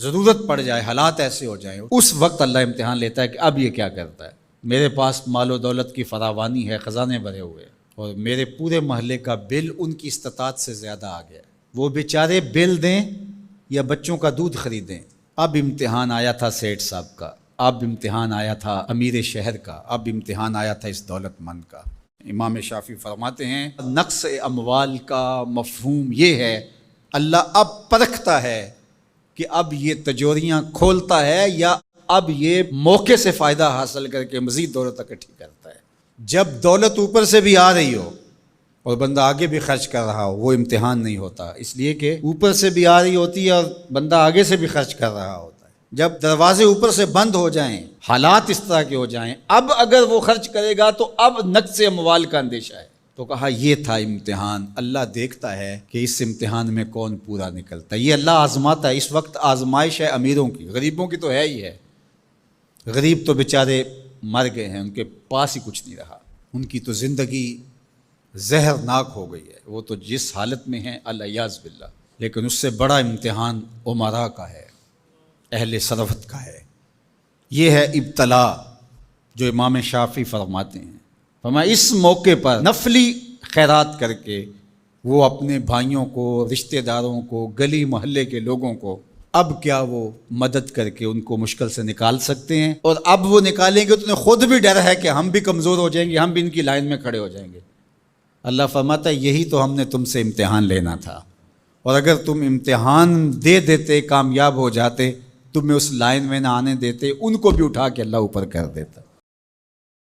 ضرورت پڑ جائے، حالات ایسے ہو جائیں، اس وقت اللہ امتحان لیتا ہے کہ اب یہ کیا کرتا ہے۔ میرے پاس مال و دولت کی فراوانی ہے، خزانے بھرے ہوئے، اور میرے پورے محلے کا بل ان کی استطاعت سے زیادہ آ گیا، وہ بیچارے بل دیں یا بچوں کا دودھ خریدیں۔ اب امتحان آیا تھا سیٹھ صاحب کا، اب امتحان آیا تھا امیر شہر کا، اب امتحان آیا تھا اس دولت مند کا۔ امام شافعی فرماتے ہیں نقص اموال کا مفہوم یہ ہے، اللہ اب پرکھتا ہے کہ اب یہ تجوریاں کھولتا ہے یا اب یہ موقع سے فائدہ حاصل کر کے مزید دولت اکٹھی کرتا ہے۔ جب دولت اوپر سے بھی آ رہی ہو اور بندہ آگے بھی خرچ کر رہا ہو، وہ امتحان نہیں ہوتا، اس لیے کہ اوپر سے بھی آ رہی ہوتی ہے اور بندہ آگے سے بھی خرچ کر رہا ہوتا ہے۔ جب دروازے اوپر سے بند ہو جائیں، حالات اس طرح کے ہو جائیں، اب اگر وہ خرچ کرے گا تو اب نقص اموال کا اندیشہ ہے۔ تو کہا یہ تھا امتحان، اللہ دیکھتا ہے کہ اس امتحان میں کون پورا نکلتا ہے، یہ اللہ آزماتا ہے۔ اس وقت آزمائش ہے امیروں کی، غریبوں کی تو ہے ہی ہے، غریب تو بیچارے مر گئے ہیں، ان کے پاس ہی کچھ نہیں رہا، ان کی تو زندگی زہرناک ہو گئی ہے، وہ تو جس حالت میں ہیں الیاذ باللہ۔ لیکن اس سے بڑا امتحان امراء کا ہے، اہل ثروت کا ہے، یہ ہے ابتلا جو امام شافعی فرماتے ہیں۔ فرمایا اس موقع پر نفلی خیرات کر کے وہ اپنے بھائیوں کو، رشتہ داروں کو، گلی محلے کے لوگوں کو اب کیا وہ مدد کر کے ان کو مشکل سے نکال سکتے ہیں، اور اب وہ نکالیں گے تو انہیں خود بھی ڈر ہے کہ ہم بھی کمزور ہو جائیں گے، ہم بھی ان کی لائن میں کھڑے ہو جائیں گے۔ اللہ فرماتا ہے یہی تو ہم نے تم سے امتحان لینا تھا، اور اگر تم امتحان دے دیتے، کامیاب ہو جاتے، تمہیں اس لائن میں نہ آنے دیتے، ان کو بھی اٹھا کے اللہ اوپر کر دیتا۔